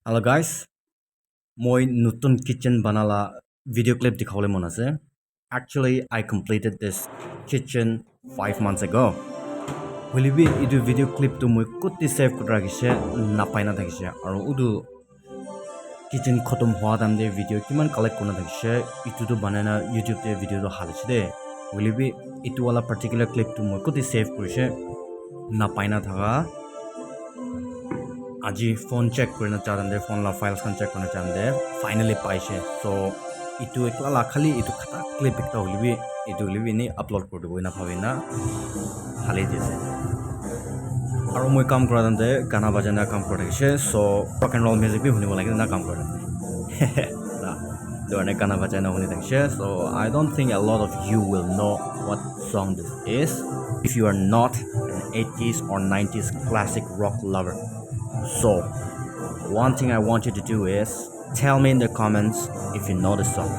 Hello guys, মই নতুন kitchen banala video clip দিখাবলৈ মন আছে. Actually, I completed this kitchen 5 months ago. হলিবি এইটো video clip তো মই কতি save কৰি ৰাখিছে নাপাই না থাকিছে আৰু উদু kitchen খতম হোৱা টাইম দে video কিমান collect কৰি থাকিছে ইটো বনাই না YouTube তে video তো হালিছে দে. হলিবি এইটো वाला particular clip তো মই কতি save কৰিছে নাপাই না থাকা আজি phone check करना चाहते हैं phone ला files kan check करना चाहते हैं finally पाइसे so itu ekla la khali itu khata clip ekta holibi itu holibi ni upload कर देबो ना भावे ना खाली जैसे और मैं काम करा दंते गाना बजाना काम कर रही है so rock and roll music भी होने वाला है ना काम कर रहे हैं ना तो ने गाना बजाना होने तक है so I don't think a lot of you will know what song this is if you are not an 80s or 90s classic rock lover. So, one thing I want you to do is tell me in the comments if you know the song.